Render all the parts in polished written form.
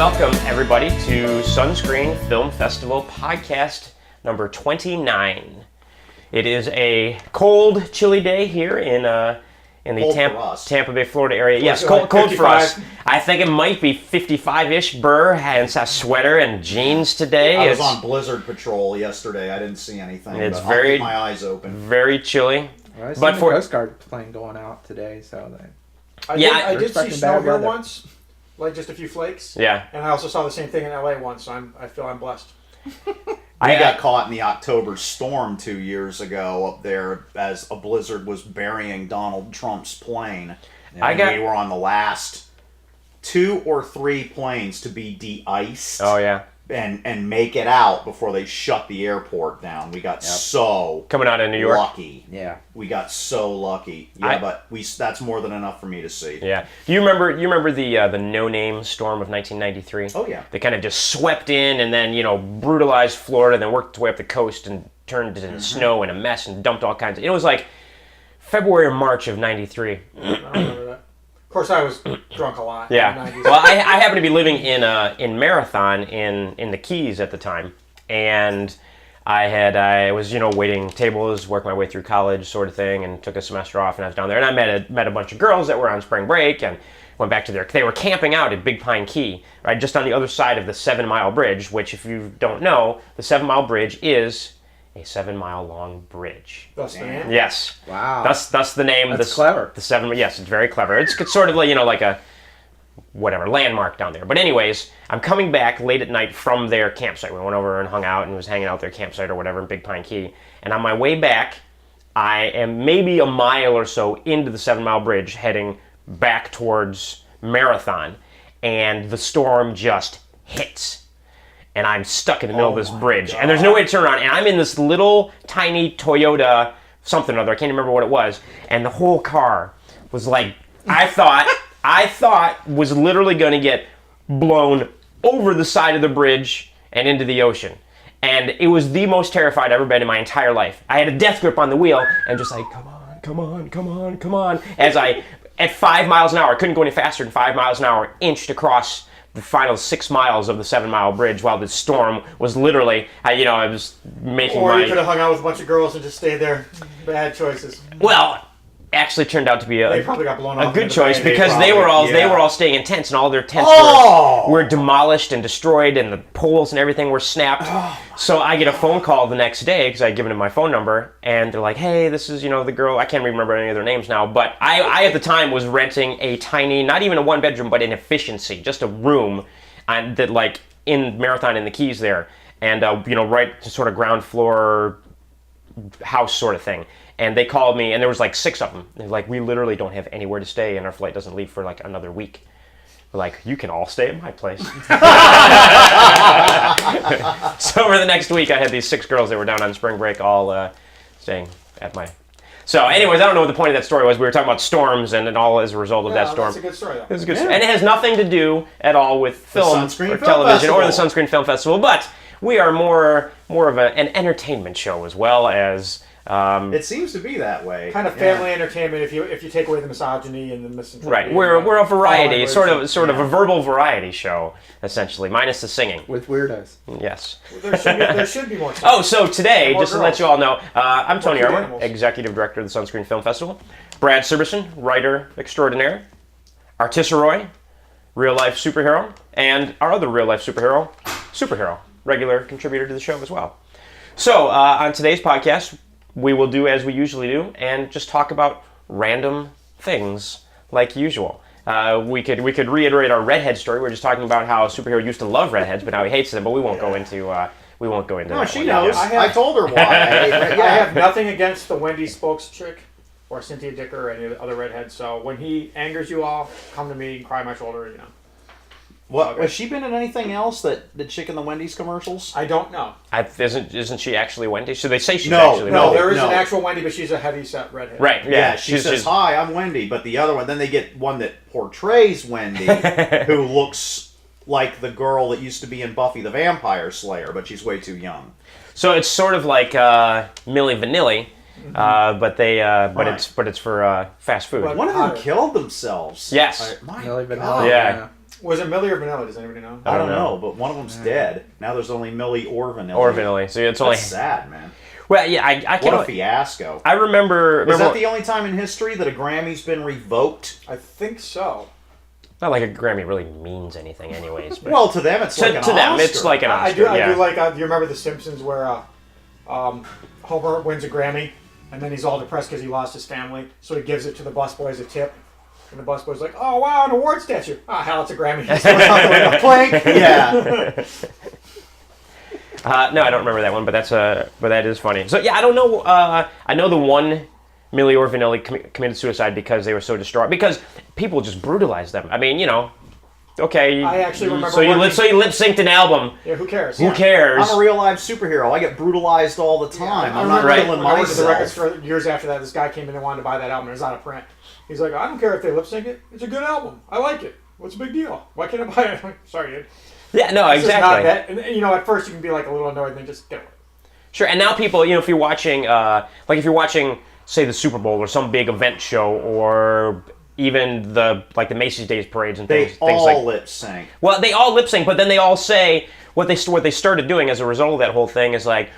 welcome everybody to Sunscreen Film Festival podcast number 29. It is a cold, chilly day here in the Tampa Bay, Florida area. Yes, cold for us. I think it might be 55-ish. Burr has a sweater and jeans today. I was on blizzard patrol yesterday. I didn't see anything. It's but very, I'll keep my eyes open. Very chilly. Well, I seen the Coast Guard plane going out today, so I did see snow here once, like just a few flakes. Yeah. And I also saw the same thing in LA once, so I feel I'm blessed. I got caught in the October storm 2 years ago up there as a blizzard was burying Donald Trump's plane. And we were on the last 2 or 3 planes to be de-iced. Oh, yeah. And make it out before they shut the airport down. We got so coming out of New York. Lucky. Yeah. We got so lucky. Yeah, but that's more than enough for me to see. Yeah. Do you remember the No Name storm of 1993? Oh yeah. They kind of just swept in and then, brutalized Florida, then worked its way up the coast and turned it into snow and a mess and dumped all kinds of. It was like February or March of 93. I remember that. Of course, I was drunk a lot. Yeah. In the 90s. Well, I happened to be living in Marathon in the Keys at the time, and I was waiting tables, worked my way through college sort of thing, and took a semester off, and I was down there, and I met a bunch of girls that were on spring break, and went back to they were camping out at Big Pine Key, right, just on the other side of the 7 Mile Bridge, which, if you don't know, the 7 Mile Bridge is a 7 mile long bridge. That's the name? Yes. wow. That's the name. That's clever. The 7. Yes, it's very clever. It's sort of like a whatever landmark down there. But anyways, I'm coming back late at night from their campsite. We went over and hung out and was hanging out at their campsite or whatever in Big Pine Key. And on my way back, I am maybe a mile or so into the 7 Mile Bridge, heading back towards Marathon, and the storm just hits. And I'm stuck in the middle of this bridge. And there's no way to turn around. And I'm in this little, tiny Toyota something or other. I can't remember what it was. And the whole car was like, I thought was literally going to get blown over the side of the bridge and into the ocean. And it was the most terrified I've ever been in my entire life. I had a death grip on the wheel and just like, come on, come on, come on, come on. As I, at 5 miles an hour, I couldn't go any faster than 5 miles an hour, inched across the final 6 miles of the 7 Mile Bridge while the storm was literally, I was making Or you could have hung out with a bunch of girls and just stayed there. Bad choices. Well, actually turned out to be They probably got blown off a good choice because they were all staying in tents, and all their tents were demolished and destroyed, and the poles and everything were snapped. So I get a phone call the next day because I had given them my phone number, and they're like, "Hey, this is the girl. I can't remember any of their names now, but I at the time was renting a tiny, not even a 1-bedroom, but an efficiency, just a room, that like in Marathon in the Keys there, and right to sort of ground floor house sort of thing." And they called me, and there was like 6 of them. They're like, "We literally don't have anywhere to stay, and our flight doesn't leave for like another week." We're like, "You can all stay at my place." So over the next week, I had these 6 girls that were down on spring break all staying at my... So anyways, I don't know what the point of that story was. We were talking about storms and all as a result of that storm. That's a good story, though. It's a good story. And it has nothing to do at all with film or television or the Sunscreen Film Festival, but we are more of an entertainment show as well as... it seems to be that way. Kind of family entertainment if you take away the misogyny and the misanthropy. Right, we're a variety, sort of a verbal variety show, essentially, minus the singing. with weirdos. Yes. There should be more. Oh, so today, just to let you all know, I'm Tony cute Armour, animals. Executive Director of the Sunscreen Film Festival. Brad Siberson, writer extraordinaire. Artisseroy, real-life superhero. And our other real-life superhero, regular contributor to the show as well. So, on today's podcast, we will do as we usually do and just talk about random things like usual. We could reiterate our redhead story. We're just talking about how a superhero used to love redheads, but now he hates them. But we won't go into No, that. she one. knows. I told her why. I have nothing against the Wendy spokes chick or Cynthia Dicker or any of the other redheads. So when he angers you all, come to me and cry on my shoulder. What, has she been in anything else that the chick in the Wendy's commercials? I don't know. Isn't she actually Wendy? So they say she's No, actually No, Wendy. there is an actual Wendy, but she's a heavy-set redhead. Right, Yeah, she says, "Hi, I'm Wendy," but the other one, then they get one that portrays Wendy, who looks like the girl that used to be in Buffy the Vampire Slayer, but she's way too young. So it's sort of like Milli Vanilli, but it's for fast food. But One of them killed themselves. Yes. My Milli God. Vanilli. Yeah. Was it Millie or Vanilla? Does anybody know? I don't know, but one of them's dead. Now there's only Millie or Vanilla. Or Vanilla. So it's only... That's sad, man. Well, yeah, I can't... What a fiasco. I remember... Is that the only time in history that a Grammy's been revoked? I think so. Not like a Grammy really means anything anyways. But Well, to them it's like an to them, Oscar. it's like an I Oscar. do like. Do you remember The Simpsons where Homer wins a Grammy and then he's all depressed because he lost his family, so he gives it to the busboy as a tip, and the busboy's like, "Oh wow, an award statue! Ah, hell, it's a Grammy." He throws it out the window. Clink. Yeah. No, I don't remember that one, but that is funny. So yeah, I don't know. I know the one Millie or Vanilla committed suicide because they were so distraught because people just brutalized them. I mean, okay. I actually remember. So you lip synced an album. Yeah, who cares? Who cares? I'm a real live superhero. I get brutalized all the time. I'm not right. killing When I went to the records myself. for years after that, this guy came in and wanted to buy that album. It was out of print. He's like, "I don't care if they lip sync it. It's a good album. I like it. What's the big deal? Why can't I buy it?" I'm like, sorry, dude. Yeah, no, It's just not exactly. that. And at first you can be like a little annoyed, and then just get away. Sure, and now people, if you're watching, say, the Super Bowl or some big event show, or even the Macy's Days parades and They things all like. lip sync. Well, they all lip sync, but then they all say what they started doing as a result of that whole thing is like,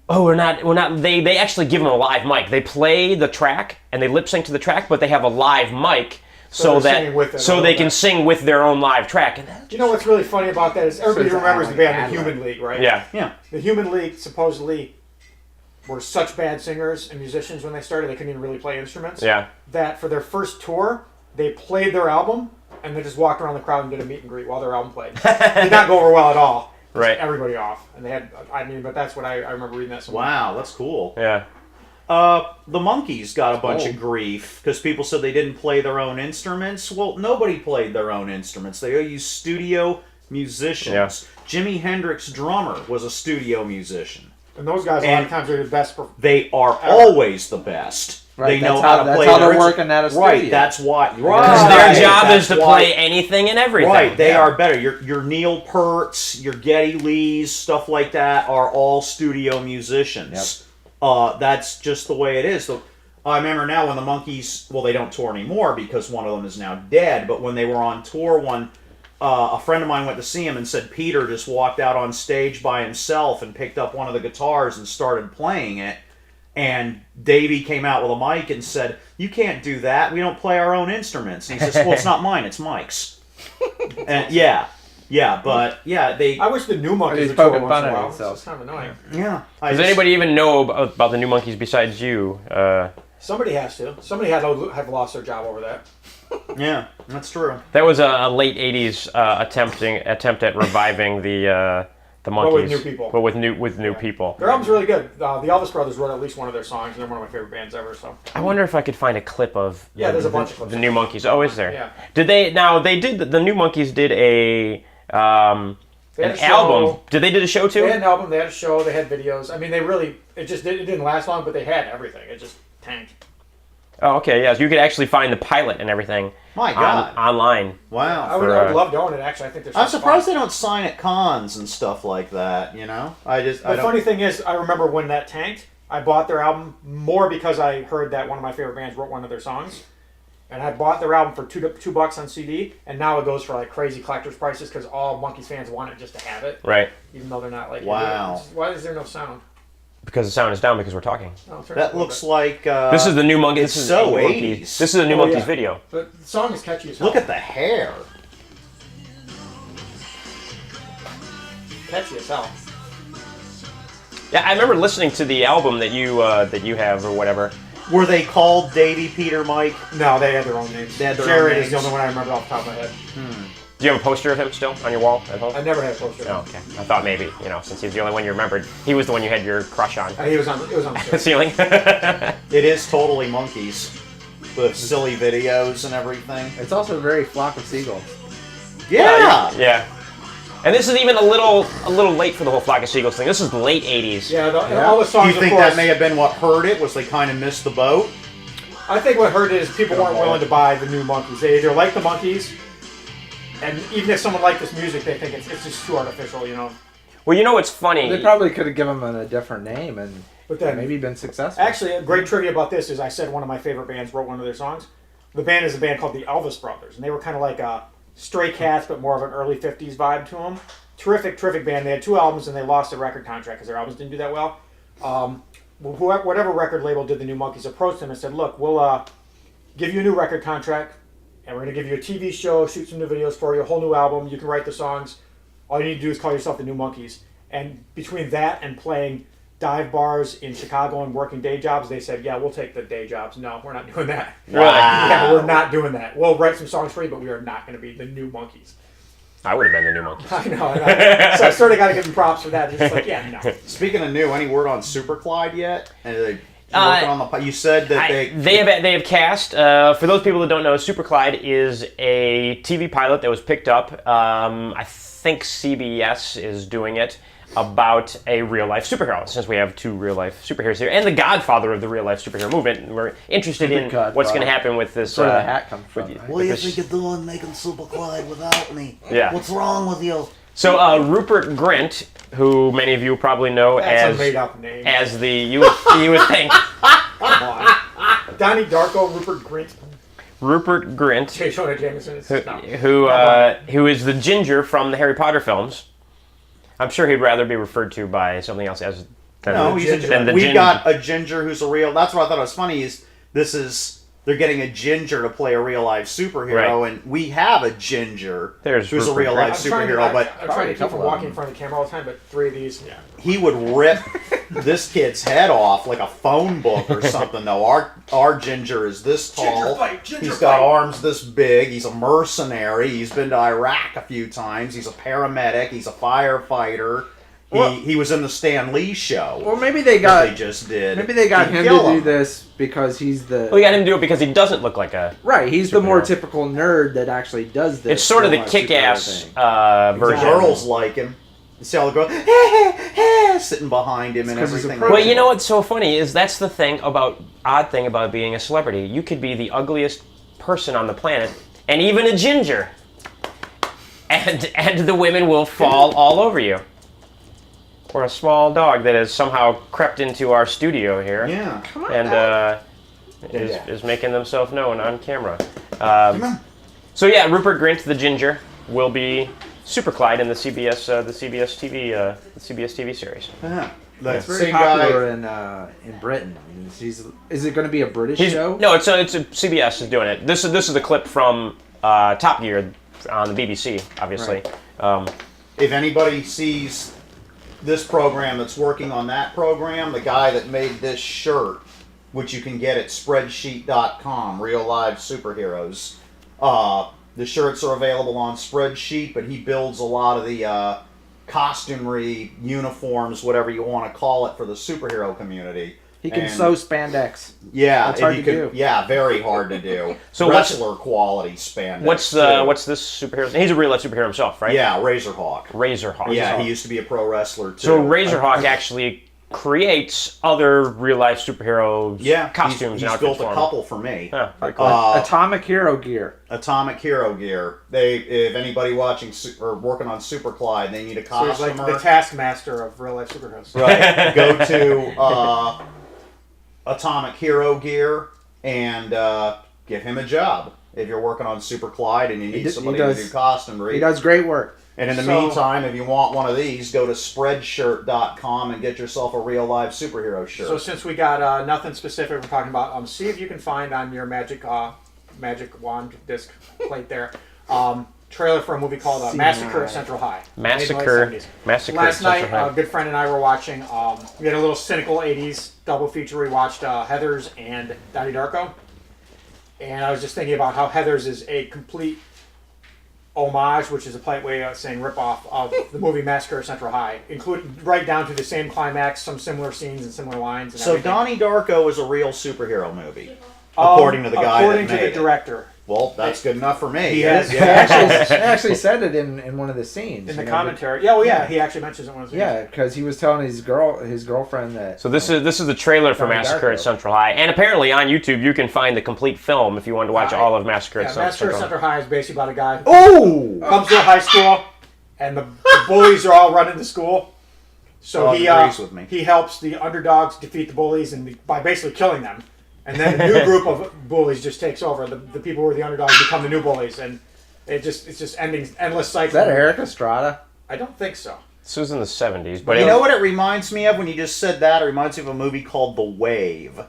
oh, we're not. They actually give them a live mic. They play the track and they lip sync to the track, but they have a live mic. So they can sing with their own live track. And You know what's really funny about that is everybody So it's remembers the like band ad The lib. Human League, right? yeah. Yeah. The Human League supposedly were such bad singers and musicians when they started they couldn't even really play instruments. Yeah. That for their first tour, they played their album and they just walked around the crowd and did a meet and greet while their album played. Did not go over well at all. Right. Everybody off. And they had, but that's what I remember reading that somewhere. Wow, that's cool. Yeah. The Monkees got a bunch of grief because people said they didn't play their own instruments. Well, nobody played their own instruments. They all used studio musicians. Yeah. Jimi Hendrix, drummer, was a studio musician. And those guys a lot of times are the best. They are always the best. Right, They know that's how how- to that's play how their they're working at a studio. Right, that's why. Right, Because their job is to that's why- play anything and everything. Right, they are better. Your Neil Pearts, your Geddy Lees, stuff like that are all studio musicians. That's just the way it is. So, I remember now when the Monkees, well, they don't tour anymore because one of them is now dead, but when they were on tour, a friend of mine went to see him and said Peter just walked out on stage by himself and picked up one of the guitars and started playing it. And Davey came out with a mic and said, "You can't do that. We don't play our own instruments." And he says, "Well, it's not mine. It's Mike's." And they. I wish the new Monkees He's would tour poking once fun in a at while. himself. It's kind of annoying. Yeah. Does anybody even know about the New Monkees besides you? Somebody has to. Somebody had to have lost their job over that. Yeah, that's true. That was a late '80s attempt at reviving the Monkees, with new people. but with new people. Their album's really good. The Elvis Brothers wrote at least one of their songs, and they're one of my favorite bands ever. So I wonder if I could find a clip of there's a bunch of clips. the New Monkees. Oh, is there? Yeah. Did they? Now they did. The New Monkees did They had an a show. album. Did they do a show too? They had an album. They had a show. They had videos. I mean, it didn't last long, but they had everything. It just tanked. Oh, okay. Yeah, so you could actually find the pilot and everything. My God. Online. Wow. I would love to own it. Actually, I think there's. I'm surprised they don't sign at cons and stuff like that, you know? The funny thing is, I remember when that tanked, I bought their album more because I heard that one of my favorite bands wrote one of their songs. And I bought their album for $2 on CD, and now it goes for like crazy collector's prices because all Monkees fans want it just to have it. Right. Even though they're not like. Wow. Why is there no sound? Because the sound is down because we're talking. I'll turn it That up a looks little like... This is the New Monkees. it's so 80s. This is the New Oh, Monkees yeah. video. bit. But the song is catchy as hell. Look at the hair. Catchy as hell. Yeah, I remember listening to the album that you have or whatever. Were they called Davey, Peter, Mike? No, they had their own names. They had their Jared own is the names. only one I remember off the top of my head. Do you have a poster of him still on your wall at home? I never had a poster. Oh, okay. I thought maybe, since he's the only one you remembered, he was the one you had your crush on. It was on The the ceiling. It is totally Monkees. With silly videos and everything. It's also very Flock of Seagulls. Yeah! Yeah. And this is even a little late for the whole Flock of Seagulls thing. This is late 80s. Yeah, all the Do songs. you think of course, that may have been what hurt it? Was they kind of missed the boat? I think what hurt it is people weren't willing to buy the new Monkees. They either like the Monkees, and even if someone liked this music, they think it's just too artificial, Well, you know what's funny? They probably could have given them a different name and But then, maybe been successful. actually, a great trivia about this is I said one of my favorite bands wrote one of their songs. The band is a band called the Elvis Brothers, and they were kind of like a Stray Cats, but more of an early 50s vibe to them. Terrific band. They had 2 albums and they lost their record contract because their albums didn't do that well. Whatever record label did the New Monkeys approached them and said, look, we'll give you a new record contract and we're going to give you a TV show, shoot some new videos for you, a whole new album. You can write the songs. All you need to do is call yourself the New Monkeys. And between that and playing dive bars in Chicago and working day jobs, they said, yeah, we'll take the day jobs. No, we're not doing that. Wow. Yeah, we're not doing that. We'll write some songs for you, but we are not going to be the New Monkeys. I would have been the New Monkeys. I know. So I sort of got to give them props for that. It's just like, yeah, no. Speaking of new, any word on Super Clyde yet? And they working on the. You said that they have cast. For those people that don't know, Super Clyde is a TV pilot that was picked up. I think CBS is doing it about a real-life superhero, since we have 2 real-life superheroes here, and the godfather of the real-life superhero movement. And we're interested in what's going to happen with this. Where the hat comes from. What do you think you're doing making Super Clyde without me? Yeah. What's wrong with you? So Rupert Grint, who many of you probably know That's a made-up name. as the you would think Come on. Donnie Darko, Rupert Grint, Rupert Grint, J. Jonah Jameson. who is the Ginger from the Harry Potter films. I'm sure he'd rather be referred to by something else as no, he's a, we got a Ginger who's a real. That's what I thought was funny. They're getting a Ginger to play a real life superhero, and we have a Ginger who's a real life superhero. I'm trying to keep from walking in front of the camera all the time, but 3 of these, yeah. He would rip this kid's head off like a phone book or something. Though our Ginger is this tall. He's got arms this big. He's a mercenary. He's been to Iraq a few times. He's a paramedic. He's a firefighter. He was in the Stan Lee show. Well, maybe they got. They just did. Maybe they got him to do this because he's the. Well, we got him to do it because he doesn't look like a. Right, he's the more typical nerd that actually does this. It's sort of the kick-ass version. Girls like him. You see all the girls sitting behind him and everything. Well, you know what's so funny is that's the odd thing about being a celebrity. You could be the ugliest person on the planet, and even a Ginger, and the women will fall all over you. Or a small dog that has somehow crept into our studio here. Yeah, come on. And is making themselves known on camera. So yeah, Rupert Grint, the Ginger, will be Super Clyde in the CBS TV series. Yeah. That's very popular in Britain. Is it going to be a British show? No, it's a CBS is doing it. This is the clip from Top Gear on the BBC, obviously. Right. If anybody sees this program that's working on that program, the guy that made this shirt, which you can get at spreadsheet.com, Real Live Superheroes. The shirts are available on Spreadsheet, but he builds a lot of the costumery, uniforms, whatever you want to call it, for the superhero community. He can sew spandex. Yeah, that's hard to do. Yeah, very hard to do. So wrestler quality spandex. What's this superhero? He's a real life superhero himself, right? Yeah, Razorhawk. Razorhawk. Yeah, he used to be a pro wrestler too. So Razorhawk actually creates other real life superhero costumes. He's built a couple for me. Yeah, very cool. Atomic Hero Gear. Atomic Hero Gear. If anybody watching or working on Super Clyde, they need a costumer. So he's like the Taskmaster of real life superheroes. Right. Go to Atomic Hero Gear and give him a job if you're working on Super Clyde and you need somebody to do costumery. He does great work. And in the meantime, if you want one of these, go to spreadshirt.com and get yourself a real live superhero shirt. So since we got nothing specific we're talking about, see if you can find on your magic wand disc plate there trailer for a movie called Massacre at Central High. Massacre Last night, a good friend and I were watching. We had a little cynical 80s double feature. We watched Heathers and Donnie Darko. And I was just thinking about how Heathers is a complete homage, which is a polite way of saying rip-off of the movie Massacre at Central High, including right down to the same climax, some similar scenes and similar lines. And so everything. Donnie Darko is a real superhero movie, according to the guy according that made to the director. Well, that's good enough for me. He has. He actually said it in one of the scenes. In the commentary. Yeah, well, yeah, he actually mentions it in one of the scenes. Yeah, because he was telling his girlfriend that... So this is the trailer for Massacre at Central High. And apparently on YouTube you can find the complete film if you want to watch all of Massacre at Central High. Massacre at Central High is basically about a guy who comes to a high school and the bullies are all running the school. So he helps the underdogs defeat the bullies by basically killing them. And then a new group of bullies just takes over. The people who were the underdogs become the new bullies. And It's just endless cycle. Is that Eric Estrada? I don't think so. This was in the 70s, but You know what it reminds me of when you just said that? It reminds me of a movie called The Wave.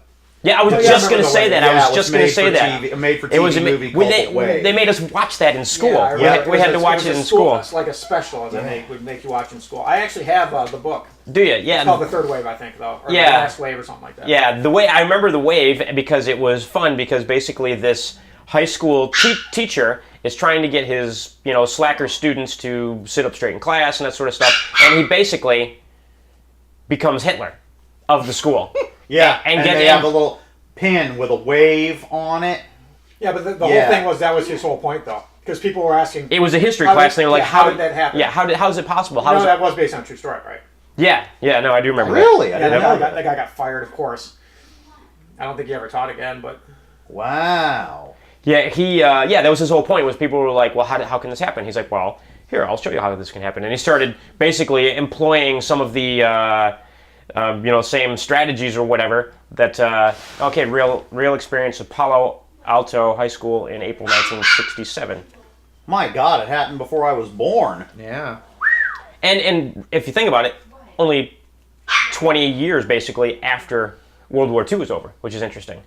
yeah, I was Oh, yeah, just I going to remember say The that. Wave. I Yeah, was it just was going to made say for that. TV a made-for-TV movie called The Wave. They made us watch that in school. Yeah, I remember. We had to watch was it a in school. It's like a special that they would make you watch in school. I actually have the book. Do you? It's Yeah. called The Third Wave, I think, though. Or Yeah. The Last Wave or something like that. Yeah, I remember The Wave because it was fun because basically this high school teacher is trying to get his, slacker students to sit up straight in class and that sort of stuff, and he basically becomes Hitler of the school. Yeah, And and get they him- have a little pin with a wave on it. Yeah, but the Yeah. whole thing that was his whole point, though. Because people were asking... It was a history How class, did- and they were like, yeah, how did that happen? Yeah, how is it possible? How No, is that it? was based on a true story, right? Yeah, no, I do remember that. Really? I Yeah, didn't know that. that guy got fired, of course. I don't think he ever taught again, but... Wow. Yeah, that was his whole point. Was people were like, well, how can this happen? He's like, well, here, I'll show you how this can happen. And he started basically employing some of the same strategies or whatever that. Real experience of Palo Alto High School in April 1967. My God, it happened before I was born. Yeah. And if you think about it, only 20 years basically after World War II was over, which is interesting.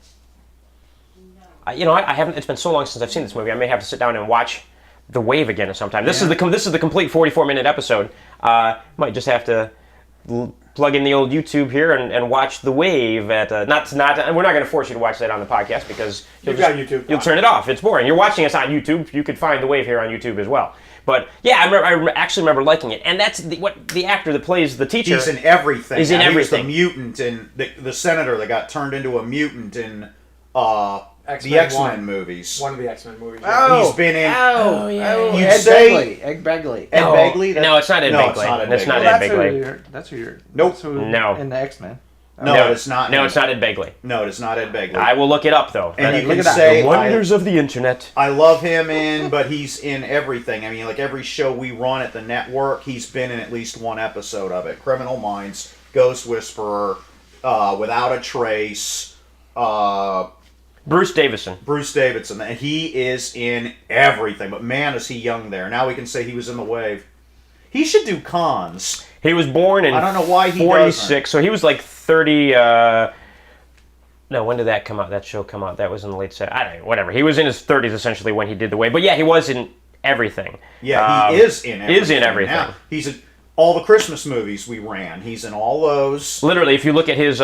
I haven't. It's been so long since I've seen this movie. I may have to sit down and watch The Wave again sometime. This is the complete 44-minute episode. Might just have to plug in the old YouTube here and watch The Wave at we're not going to force you to watch that on the podcast because You've got YouTube. You'll turn it off. It's boring. You're watching us on YouTube. You could find The Wave here on YouTube as well. But yeah, I actually remember liking it, and that's what the actor that plays the teacher. He's in everything. He's in He was everything. the mutant in the senator that got turned into a mutant in X-Men the X-Men 1. movies. One of the X-Men movies. He's been in. Oh, yeah. You'd Ed say- Begley. Ed Begley. Ed No, Begley? no, it's not Ed No, Begley. it's not Ed It's Begley. not Well, Ed Begley. That's who you're. Nope. That's who No. In the X-Men. No, it's not. No, him. it's not Ed Begley. No, it's not Ed Begley. I will look it up though. and you look can at that. say The wonders of the internet. I love him but he's in everything. I mean, like every show we run at the network, he's been in at least one episode of it. Criminal Minds, Ghost Whisperer, Without a Trace, Bruce Davison. Bruce Davidson. And he is in everything. But man, is he young there. Now we can say he was in The Wave. He should do cons. He was born in I don't know why he 46, so he was like 30. No, when did that come out? That show come out? That was in the late 70s. I don't know, whatever. He was in his 30s essentially when he did The Wave. But yeah, he was in everything. Yeah, he is in everything. Is in everything. Now, he's in all the Christmas movies we ran. He's in all those. Literally, if you look at his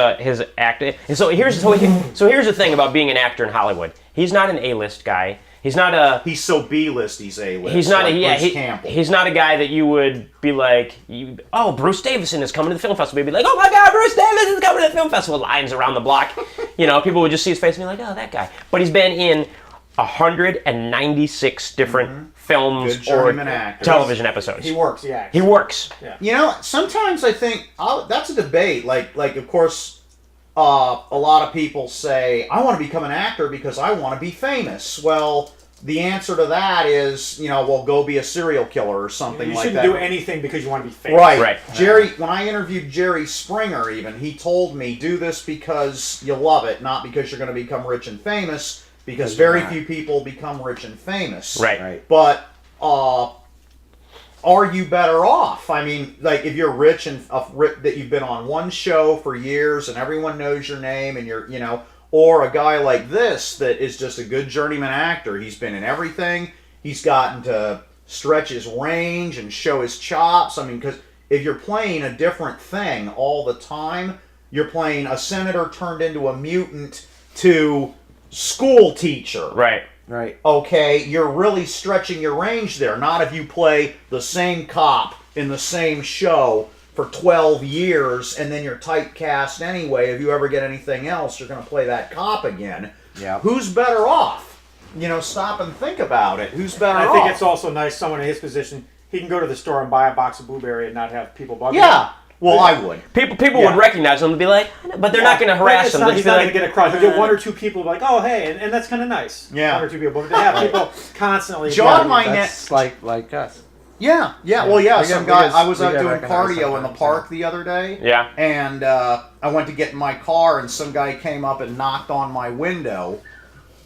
acting, so here's the thing about being an actor in Hollywood. He's not an A-list guy. He's not a. He's so B-list, he's A-list. He's not like Bruce a Campbell. he's not a guy that you would be like, Bruce Davison is coming to the film festival. You'd be like, oh my God, Bruce Davison is coming to the film festival. Lines around the block, people would just see his face and be like, oh, that guy. But he's been in 196 different films Good or journeyman actor. television episodes. He works, yeah. He works. Yeah. Sometimes I think that's a debate. Like of course, a lot of people say, I want to become an actor because I want to be famous. Well, the answer to that is, go be a serial killer or something You like shouldn't that. do anything because you want to be famous. Right. Jerry, when I interviewed Jerry Springer even, he told me, do this because you love it, not because you're going to become rich and famous, because very few people become rich and famous. Right. But are you better off? I mean, like if you're rich and that you've been on one show for years and everyone knows your name and you're, or a guy like this that is just a good journeyman actor. He's been in everything. He's gotten to stretch his range and show his chops. I mean, because if you're playing a different thing all the time, you're playing a senator turned into a mutant to school teacher. Right. Okay, you're really stretching your range there. Not if you play the same cop in the same show for 12 years and then you're typecast anyway. If you ever get anything else, you're going to play that cop again. Yeah. Who's better off? Stop and think about it. Who's better off? I think it's also nice, someone in his position, he can go to the store and buy a box of blueberry and not have people bug him. Yeah. Well, I would. People would recognize him and be like, but they're not going to harass him. They'll He's just be not like, going to get a crowd. He'll get one or two people like, oh, hey, and that's kind of nice. Yeah. One or two people. But to have people constantly... Jog my That's like us. Yeah. Well, yeah. We Some get- we guy. get- I was we out get doing recognized cardio in the sometimes, park the other day. Yeah. And I went to get in my car, and some guy came up and knocked on my window.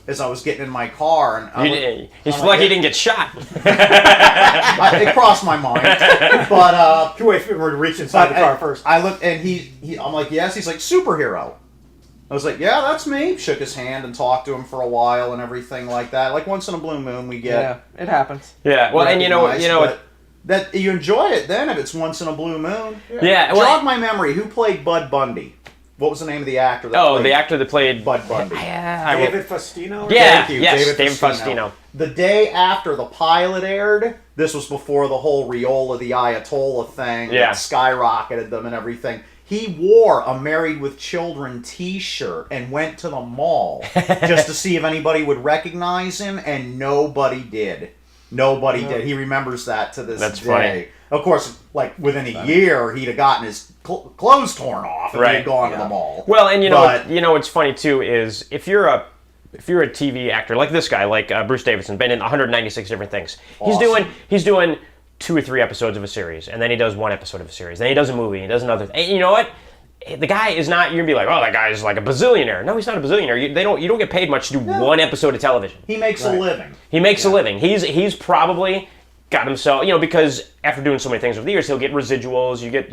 as I was getting in my car, and He's lucky he didn't get shot. it crossed my mind. But You wait for him to reach inside the car first. I looked, and I'm like, yes. He's like, superhero. I was like, yeah, that's me. Shook his hand and talked to him for a while and everything like that. Like once in a blue moon, we get. Yeah, it happens. Yeah. Well, and you know, that you enjoy it then if it's once in a blue moon. Yeah. Jog my memory. Who played Bud Bundy? What was the name of the actor? The actor that played Bud Bundy. David Faustino? Yeah. Thank you, Yes, David Faustino. The day after the pilot aired, this was before the whole Riola the Ayatollah thing that skyrocketed them and everything. He wore a Married with Children t-shirt and went to the mall just to see if anybody would recognize him, and nobody did. Nobody did. He remembers that to this day. Funny. Of course, like within a year, he'd have gotten his clothes torn off and he'd gone to the mall. Well, and you know what's funny too is if you're a TV actor like this guy, like Bruce Davison, been in 196 different things. Awesome. He's doing 2 or 3 episodes of a series, and then he does 1 episode of a series. Then he does a movie, he does another. And you know what? The guy is not. You're gonna be like, oh, that guy is like a bazillionaire. No, he's not a bazillionaire. You don't get paid much to do 1 episode of television. He makes a living. He makes a living. He's probably got himself, because after doing so many things over the years, he'll get residuals. You get,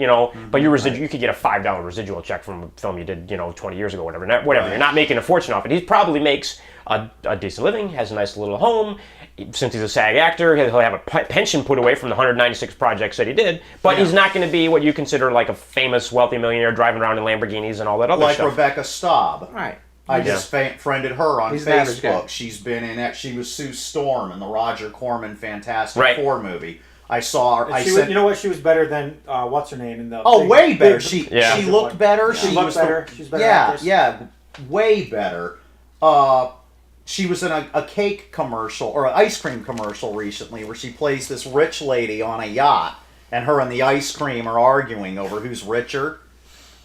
but your residual, you could get a $5 residual check from a film you did, 20 years ago, whatever. Whatever. You're not making a fortune off it. He probably makes a decent living, has a nice little home. Since he's a SAG actor, he'll have a pension put away from the 196 projects that he did. But he's not going to be what you consider like a famous, wealthy millionaire driving around in Lamborghinis and all that other stuff. Like Rebecca Staub. Right. I just friended her on He's an average guy. Facebook. She's been in it. She was Sue Storm in the Roger Corman Fantastic Four movie. I saw her. You know what? She was better than what's her name in the. Way better. She looked better. She looked better. She's better. Yeah, way better. She was in a cake commercial or an ice cream commercial recently where she plays this rich lady on a yacht, and her and the ice cream are arguing over who's richer.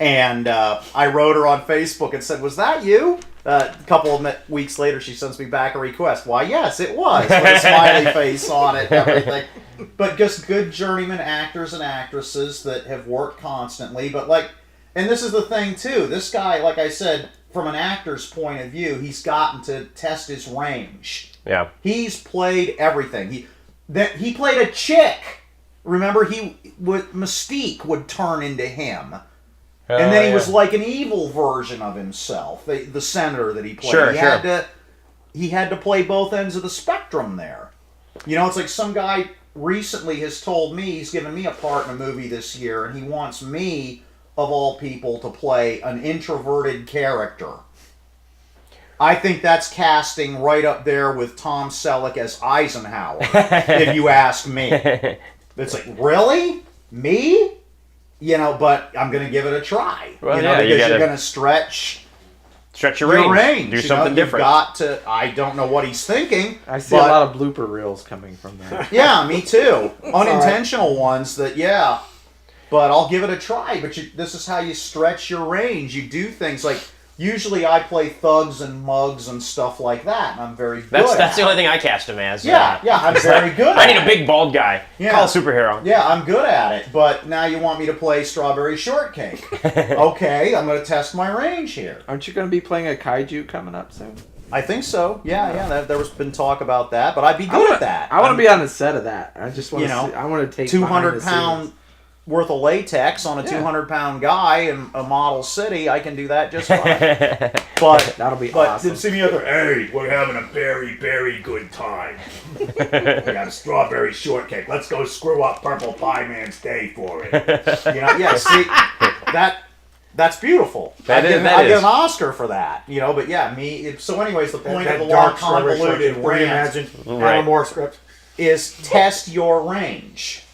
And I wrote her on Facebook and said, "Was that you?" A couple of weeks later, she sends me back a request. Why, yes, it was, with a smiley face on it and everything. But just good journeyman actors and actresses that have worked constantly. But and this is the thing too. This guy, like I said, from an actor's point of view, he's gotten to test his range. Yeah. He's played everything. He played a chick. Remember, Mystique would turn into him. And then he was like an evil version of himself, the senator that he played. He had to play both ends of the spectrum there. It's like some guy recently has told me, he's given me a part in a movie this year, and he wants me, of all people, to play an introverted character. I think that's casting right up there with Tom Selleck as Eisenhower, if you ask me. It's like, really? Me? But I'm going to give it a try. Well, because you're going to stretch your range. Do something different. You've got to. I don't know what he's thinking. I see a lot of blooper reels coming from that. Yeah, me too. Unintentional ones that, But I'll give it a try. But this is how you stretch your range. You do things like, usually I play thugs and mugs and stuff like that, and I'm very good at it. That's the only thing I cast him as. Yeah, I'm very good at it. I need a big bald guy. Yeah. Call a superhero. Yeah, I'm good at it. But now you want me to play Strawberry Shortcake. Okay, I'm going to test my range here. Aren't you going to be playing a kaiju coming up soon? I think so. Yeah. There was been talk about that, but I'd be good at that. I want to be on the set of that. I just want to. I want to take 200-pound worth of latex on a 200-pound guy in a model city. I can do that just fine. But that'll be awesome. See me out there. Hey, we're having a very, very good time. We got a strawberry shortcake. Let's go screw up Purple Pie Man's day for it. See that's beautiful. I get an Oscar for that. But me. So, anyways, the point of the long convoluted rant, Alan Moore script, is test your range.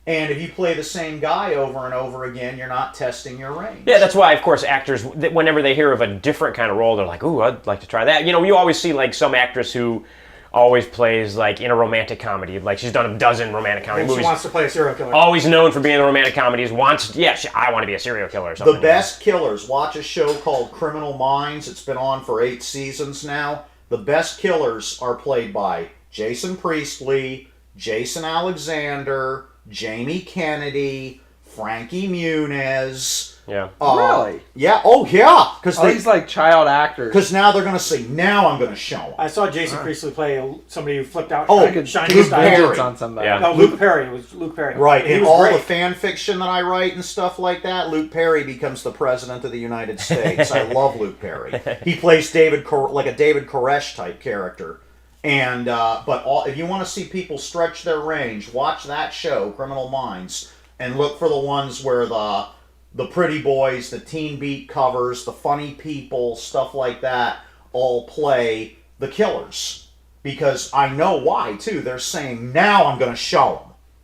And if you play the same guy over and over again, you're not testing your range. Yeah, that's why, of course, actors, whenever they hear of a different kind of role, they're like, ooh, I'd like to try that. You always see, like, some actress who always plays, like, in a romantic comedy. Like, she's done a dozen romantic comedy movies. She wants to play a serial killer. Always known for being in romantic comedies. I want to be a serial killer or something. The best killers. Watch a show called Criminal Minds. It's been on for 8 seasons now. The best killers are played by Jason Priestley, Jason Alexander, Jamie Kennedy, Frankie Muniz. Yeah. Really? Yeah. Oh, yeah. He's like child actors. Because now they're going to say, now I'm going to show them. I saw Jason Priestley play somebody who flipped out. Oh, shiny Luke style. Perry. on somebody. Yeah. No, Luke Perry. It was Luke Perry. Right, He and was all great. the fan fiction that I write and stuff like that, Luke Perry becomes the president of the United States. I love Luke Perry. He plays like a David Koresh type character. And if you want to see people stretch their range, watch that show, Criminal Minds, and look for the ones where the pretty boys, the teen beat covers, the funny people, stuff like that, all play the killers. Because I know why, too. They're saying, now I'm going to show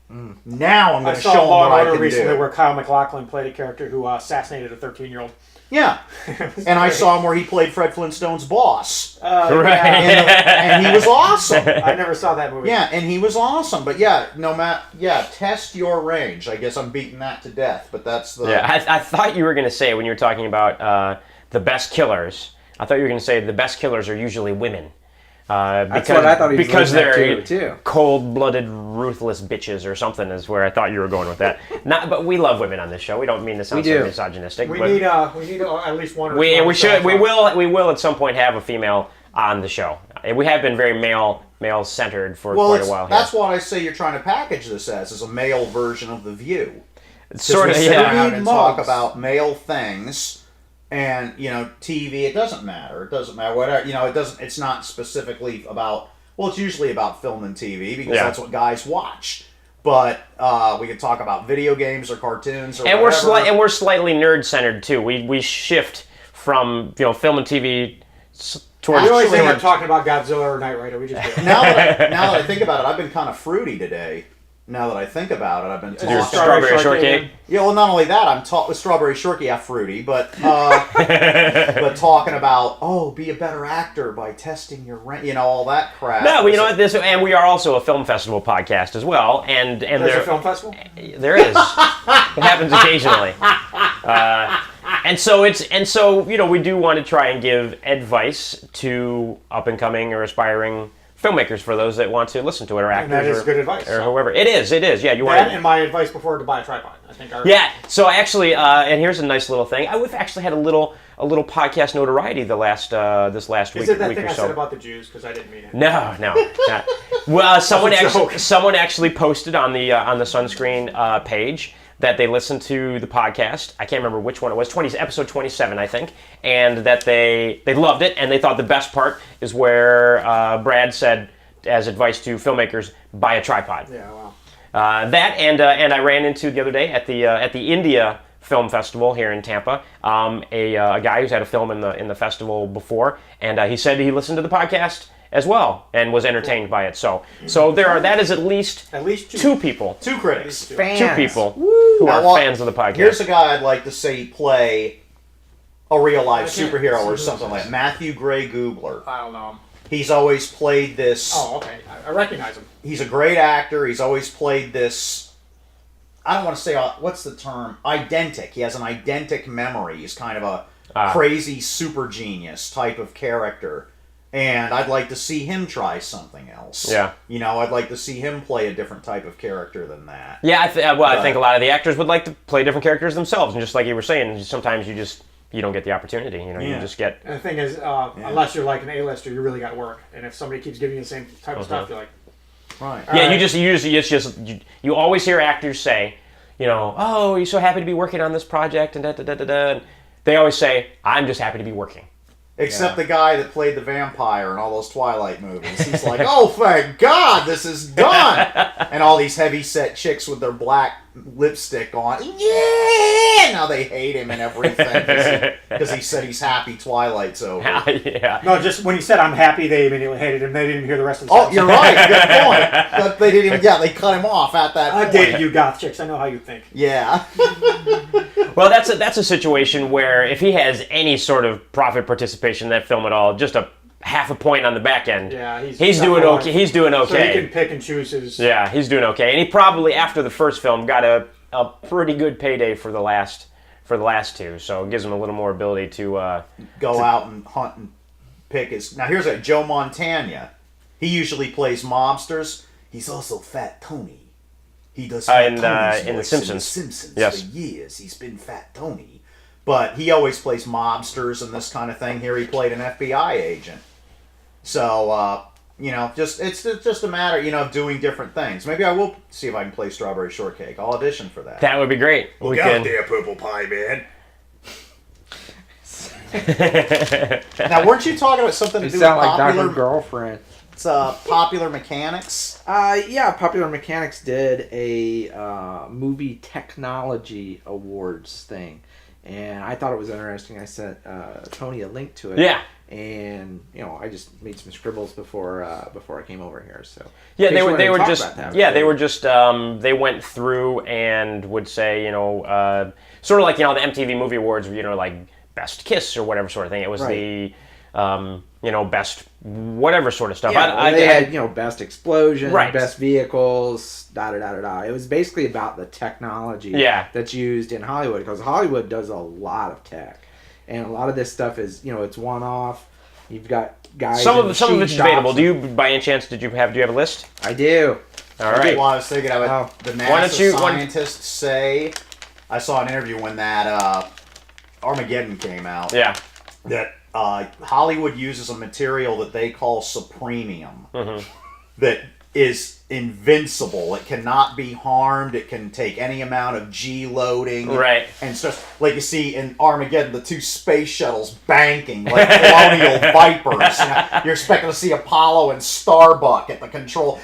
them. Now I'm going to show them what I can recently do. where Kyle MacLachlan played a character who assassinated a 13-year-old. Yeah. And I saw him where he played Fred Flintstone's boss. Right. And he was awesome. I never saw that movie. Yeah, and he was awesome. But test your range. I guess I'm beating that to death, but that's the... Yeah, I thought you were going to say, when you were talking about the best killers, I thought you were going to say the best killers are usually women. That's what I thought he was because looking at they're too. Cold-blooded, ruthless bitches or something is where I thought you were going with that. But we love women on this show. We don't mean to sound so misogynistic. We but need at least one. we will at some point have a female on the show. We have been very male centered for quite a while here. That's what I say you're trying to package this as a male version of The View. Sort of, we sit around yeah. and talk about male things. And, TV, it doesn't matter. It doesn't matter. Whatever, it's not specifically about, it's usually about film and TV because that's what guys watch. But we could talk about video games or cartoons or whatever. And we're slightly nerd-centered, too. We shift from, film and TV towards... We always think I'm talking about Godzilla or Knight Rider. We just do. Now that I think about it, I've been kind of fruity today. Now that I think about it, I've been talking... Strawberry shortcake? Yeah, well, not only that, I'm with strawberry shortcake, yeah, fruity, but but talking about, be a better actor by testing your range, all that crap. No, well, you know what? And we are also a film festival podcast as well, and There's a film festival? There is. It happens occasionally. And so we do want to try and give advice to up and coming or aspiring filmmakers for those that want to listen to it, or actors, and that is good advice, or whoever. It is. Yeah, you want. And my advice before to buy a tripod. I think. Yeah. So actually, and here's a nice little thing. We've actually had a little podcast notoriety this last week. Is it that week thing or I so. said about the Jews? Because I didn't mean it. No. Not. Well, someone actually posted on the Sunscreen page that they listened to the podcast. I can't remember which one it was. Episode 27, I think, and that they loved it, and they thought the best part is where Brad said, as advice to filmmakers, buy a tripod. Yeah, wow. That and I ran into the other day at the India Film Festival here in Tampa, a guy who's had a film in the festival before, and he said he listened to the podcast as well and was entertained by it. So that is at least two people. Two critics. Fans. Two people who are fans of the podcast. Here's a guy I'd like to see play a real-life superhero or something like that. Matthew Gray Gubler. I don't know him. He's always played this... Oh, okay. I recognize him. He's a great actor. He's always played this... I don't want to say... what's the term? Identic. He has an identic memory. He's kind of a crazy super genius type of character. And I'd like to see him try something else. Yeah. I'd like to see him play a different type of character than that. Yeah, I think a lot of the actors would like to play different characters themselves, and just like you were saying, sometimes you don't get the opportunity. You just get. And the thing is, unless you're like an A-lister, you really got work. And if somebody keeps giving you the same type of stuff, you're like, right. Yeah, right. You always hear actors say, oh, you're so happy to be working on this project, and da da da da da. And they always say, I'm just happy to be working. Except the guy that played the vampire in all those Twilight movies. He's like, oh, thank God, this is done. And all these heavy-set chicks with their black lipstick on. Yeah! Now they hate him and everything because he said he's happy Twilight's over. Yeah. No, just when he said I'm happy, they immediately hated him. They didn't even hear the rest of the sentence. Oh, you're right. Good point. But they didn't even, they cut him off at that point. I dated you goth chicks. I know how you think. Yeah. Well, that's a situation where if he has any sort of profit participation in that film at all, just a half a point on the back end. Yeah, he's doing okay. He's doing okay. So he can pick and choose his. Yeah, he's doing okay, and he probably after the first film got a pretty good payday for the last two. So it gives him a little more ability to go out and hunt and pick his. Now here's Joe Montana. He usually plays mobsters. He's also Fat Tony. He does Fat in Tony's The voice Simpsons. In The Simpsons Yes. for years. He's been Fat Tony. But he always plays mobsters and this kind of thing. Here he played an FBI agent. So, it's just a matter, of doing different things. Maybe I will see if I can play Strawberry Shortcake. I'll audition for that. That would be great. Look out there, Purple Pie Man. Now, weren't you talking about something to You do sound with like popular... Dr. Girlfriend. It's Popular Mechanics. Yeah, Popular Mechanics did a movie technology awards thing, and I thought it was interesting. I sent Tony a link to it. Yeah. And I just made some scribbles before I came over here. So Yeah, they were just they went through and would say sort of like the MTV Movie Awards, like Best Kiss or whatever sort of thing. It was the best whatever sort of stuff. Yeah, they had best explosion, right. best vehicles, da da da da da. It was basically about the technology that's used in Hollywood, because Hollywood does a lot of tech, and a lot of this stuff is it's one off. You've got guys. Some of it's debatable. Do you, by any chance, do you have a list? I do. All right. Well, I was thinking of it. The NASA scientists say. I saw an interview when that Armageddon came out. Yeah. That Hollywood uses a material that they call supremium, that is invincible. It cannot be harmed. It can take any amount of G loading. Right. And it's just like you see in Armageddon, the two space shuttles banking like colonial vipers. You're expecting to see Apollo and Starbuck at the control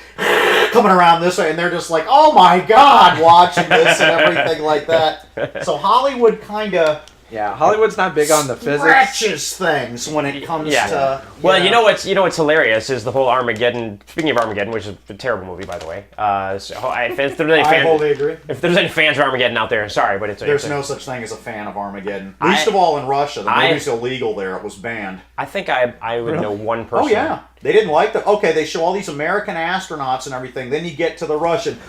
coming around this way, and they're just like, oh my God, watching this and everything like that. So Hollywood kind of... Yeah, Hollywood's not big on the physics. Scratches things when it comes to... Well, you know what's hilarious is the whole Armageddon. Speaking of Armageddon, which is a terrible movie, by the way. If there's any fans of Armageddon out there, sorry, but there's no such thing as a fan of Armageddon. Least of all in Russia. The movie's illegal there. It was banned. I think I would know one person. Oh, yeah. They didn't like the... Okay, they show all these American astronauts and everything. Then you get to the Russian.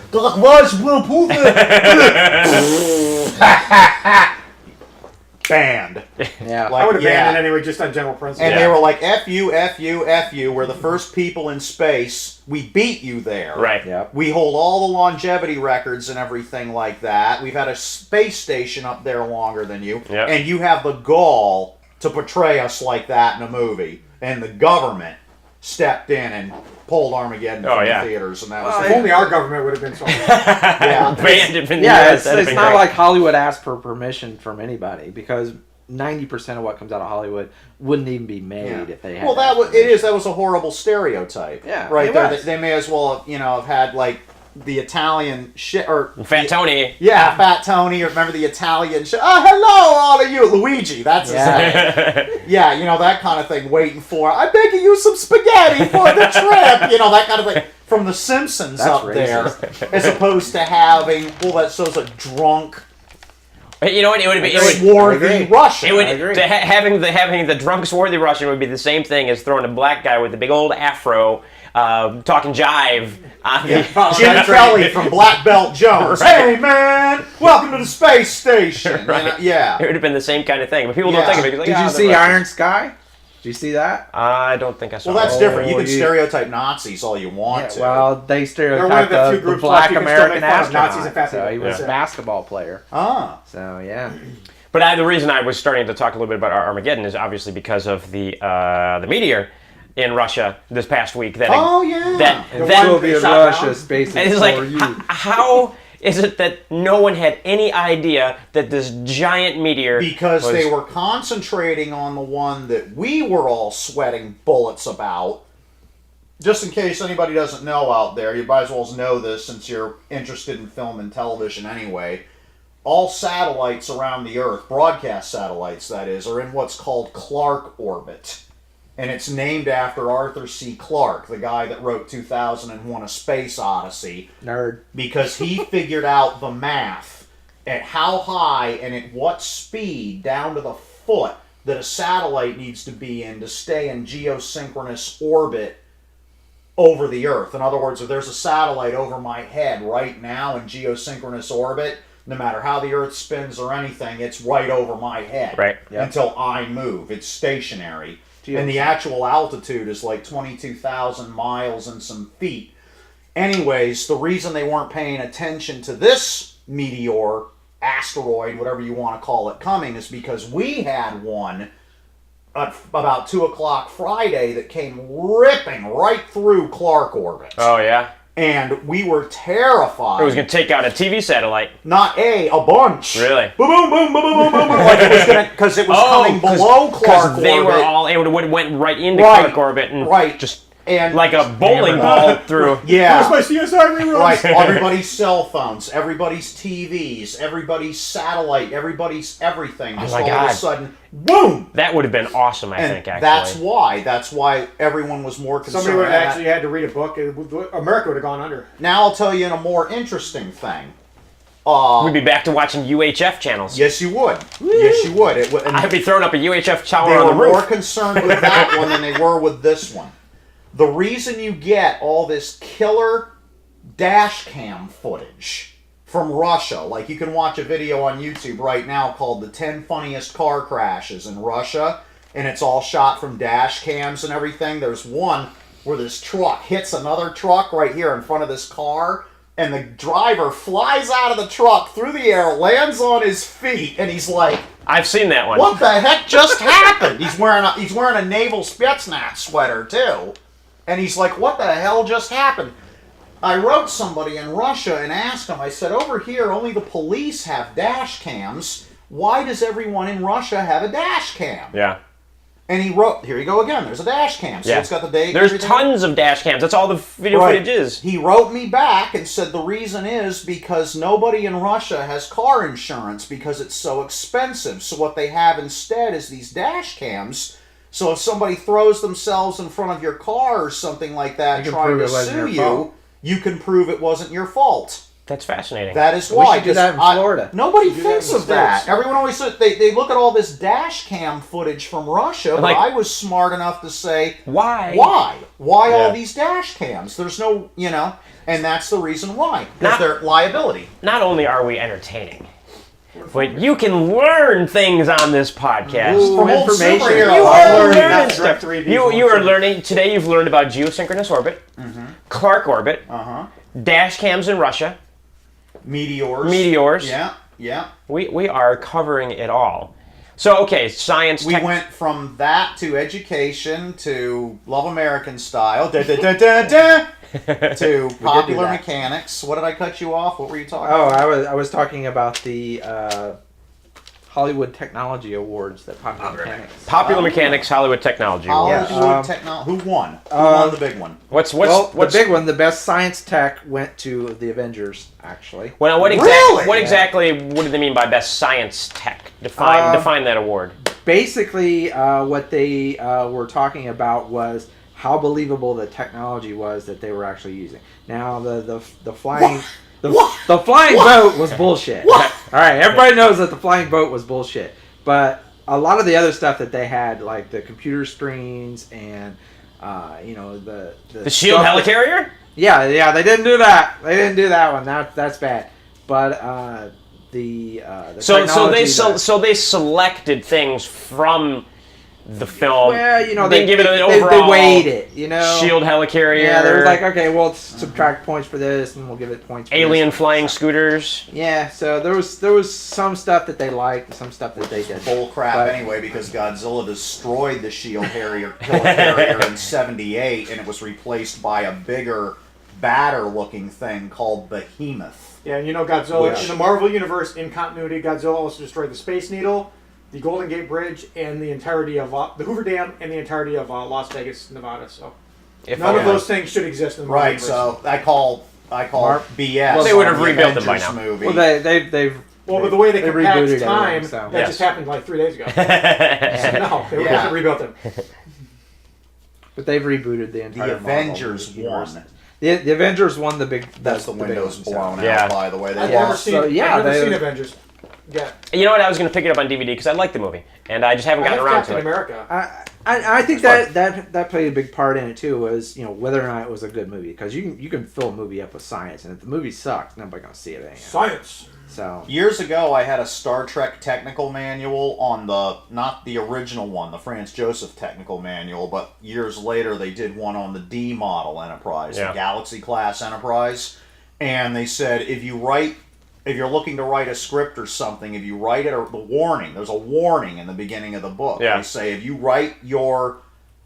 Banned. Yeah. I would have banned it anyway, just on general principle. And they were like, F you, F you, F you. We're the first people in space. We beat you there. Right. Yep. We hold all the longevity records and everything like that. We've had a space station up there longer than you. Yep. And you have the gall to portray us like that in a movie. And the government stepped in and pulled Armageddon from the theaters. And that was if only our government would have been so... banned it in the Yeah, US. it's not like Hollywood asked for permission from anybody, because 90% of what comes out of Hollywood wouldn't even be made if they had. Well, that was a horrible stereotype. Yeah, right there. They may as well have had like the Italian shit or Fat Tony. Yeah, Fat Tony. Or remember the Italian shit? Oh, hello, all of you, Luigi. That's his name. Yeah, that kind of thing. Waiting for. I beg you use some spaghetti for the trip. That kind of thing. From The Simpsons That's up racist. there, as opposed to having that shows a drunk. You know what? It would be swarthy Russian. Having the drunk swarthy Russian would be the same thing as throwing a black guy with a big old afro talking jive. Jim Kelly from Black Belt Jones. Hey man, welcome to the space station. Right. Yeah, it would have been the same kind of thing, but people don't think of it. Like, Did you see Iron Sky? Did you see that? I don't think I saw. Well, that's different. You can stereotype Nazis all you want to. Well, they stereotyped the black American astronaut. So he was a basketball player. Ah. So yeah. But the reason I was starting to talk a little bit about Armageddon is obviously because of the meteor in Russia this past week. That Soviet Russia space is like, how is it that no one had any idea that this giant meteor... Because they were concentrating on the one that we were all sweating bullets about. Just in case anybody doesn't know out there, you might as well know this since you're interested in film and television anyway. All satellites around the Earth, broadcast satellites that is, are in what's called Clarke Orbit. And it's named after Arthur C. Clarke, the guy that wrote 2001: A Space Odyssey. Nerd. Because he figured out the math at how high and at what speed, down to the foot, that a satellite needs to be in to stay in geosynchronous orbit over the Earth. In other words, if there's a satellite over my head right now in geosynchronous orbit, no matter how the Earth spins or anything, it's right over my head. Right. Until I move. It's stationary. And the actual altitude is like 22,000 miles and some feet. Anyways, the reason they weren't paying attention to this meteor, asteroid, whatever you want to call it, coming is because we had one at about 2 o'clock Friday that came ripping right through Clarke Orbit. Oh, yeah? And we were terrified. It was going to take out a TV satellite. Not a bunch. Really? Boom, boom, boom, boom, boom, boom, boom. Like it was going to, because it was coming below Clarke Orbit. They were all, it went right into Clarke Orbit and just like a bowling ball through. Yeah. Where's my CSI reruns? Right. Everybody's cell phones, everybody's TVs, everybody's satellite, everybody's everything. Just all of a sudden, boom! That would have been awesome, I think, actually. That's why everyone was more concerned. Somebody would have actually had to read a book. America would have gone under. Now I'll tell you a more interesting thing. We'd be back to watching UHF channels. Yes, you would. Woo. Yes, you would. I'd be throwing up a UHF tower on the roof. They were more concerned with that one than they were with this one. The reason you get all this killer dash cam footage from Russia, like you can watch a video on YouTube right now called The 10 Funniest Car Crashes in Russia, and it's all shot from dash cams and everything. There's one where this truck hits another truck right here in front of this car, and the driver flies out of the truck through the air, lands on his feet, and he's like, I've seen that one. What the heck just happened? He's wearing a naval Spetsnaz sweater, too. And he's like, what the hell just happened? I wrote somebody in Russia and asked him, I said, over here, only the police have dash cams. Why does everyone in Russia have a dash cam? Yeah. And he wrote, here you go again, there's a dash cam. So it's got the date. There's tons of dash cams. That's all the video footage is. He wrote me back and said the reason is because nobody in Russia has car insurance because it's so expensive. So what they have instead is these dash cams. So if somebody throws themselves in front of your car or something like that trying to sue you, you can prove it wasn't your fault. That's fascinating. That is why. We should do that in Florida. Nobody thinks of that. Everyone always says they look at all this dash cam footage from Russia, but I was smart enough to say, why? Why all these dash cams? There's no, and that's the reason why. Because they're liability. Not only are we entertaining, but you can learn things on this podcast. From information. You are learning stuff. You are learning. Today you've learned about geosynchronous orbit, Clarke Orbit, dash cams in Russia, meteors. Yeah. We are covering it all. So, okay, science. We went from that to education to Love American Style. To popular mechanics. What did I cut you off? What were you talking about? I was talking about the Hollywood Technology Awards that Popular Mechanics Hollywood Technology Awards. Who won? Who won the big one? What's the big one? The best science tech went to the Avengers, actually. Well, what exactly? What do they mean by best science tech? Define that award. Basically, what they were talking about was how believable the technology was that they were actually using. Now, the flying. The flying boat was bullshit. All right, everybody knows that the flying boat was bullshit. But a lot of the other stuff that they had, like the computer screens and the shield helicarrier. Yeah, they didn't do that. They didn't do that one. That's bad. But the so they selected things from the film. Well, they give it an overall. They weighed it, Shield helicarrier. Yeah, they were like, okay, well, subtract points for this, and we'll give it points for Alien this. flying scooters. Yeah, so there was some stuff that they liked, and some stuff that they didn't. Bull crap anyway, because Godzilla destroyed the Shield helicarrier in '78, and it was replaced by a bigger, badder-looking thing called Behemoth. Yeah, and Godzilla in the Marvel universe, in continuity, Godzilla also destroyed the Space Needle, the Golden Gate Bridge, and the entirety of the Hoover Dam, and the entirety of Las Vegas, Nevada. So none of those things should exist in the Marvel universe. So I call BS. Well, they would have rebuilt them by now. Movie. Well, they've but the way they compact time, so. that just happened like 3 days ago. No, they haven't rebuilt them. But they've rebooted the entire. The Avengers won. The Avengers won the big. That's the windows blown out. Out. By the way, I've never seen Avengers. Yeah. You know what? I was going to pick it up on DVD because I like the movie, and I just haven't gotten around to it. America. I think that played a big part in it too. Was whether or not it was a good movie, because you can fill a movie up with science, and if the movie sucks, nobody's gonna see it anyhow. Science. So years ago, I had a Star Trek technical manual on not the original one, the Franz Joseph technical manual, but years later they did one on the D model Enterprise, the Galaxy class Enterprise, and they said if you're looking to write a script or something, if you write it, or the warning, there's a warning in the beginning of the book. Yeah. They say if you write your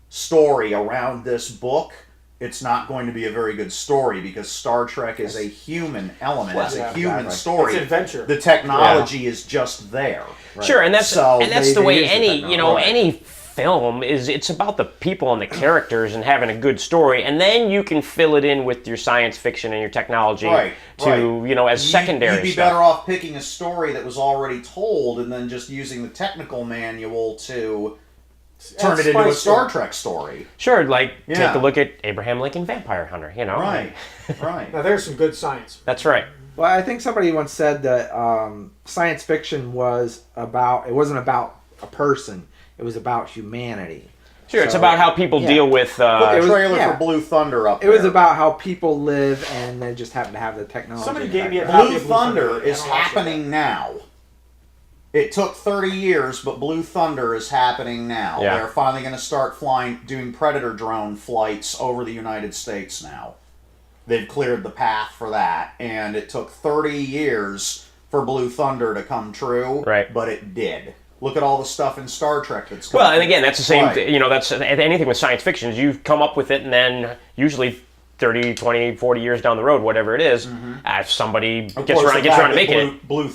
story around this book, it's not going to be a very good story, because Star Trek is a human element. It's a human story. It's adventure. The technology is just there. Right. Sure, and that's they the way use the any technology. any film is. It's about the people and the characters and having a good story, and then you can fill it in with your science fiction and your technology as secondary You'd be stuff. better off picking a story that was already told and then just using the technical manual to turn it into a Star Trek story. Sure, take a look at Abraham Lincoln Vampire Hunter, Right. Now there's some good science. That's right. Well, I think somebody once said that science fiction wasn't about a person, it was about humanity. Sure, it's about how people deal with... Put the trailer for Blue Thunder up there. It was about how people live, and they just happen to have the technology. Somebody gave me a copy Blue of Thunder is happening now. It took 30 years, but Blue Thunder is happening now. Yeah. They're finally going to start doing Predator drone flights over the United States now. They've cleared the path for that, and it took 30 years for Blue Thunder to come true, right. But it did. Look at all the stuff in Star Trek that's coming. Well, and again, that's the same, that's anything with science fiction is you come up with it, and then usually 30, 20, 40 years down the road, whatever it is, as somebody gets around to making it. Blue,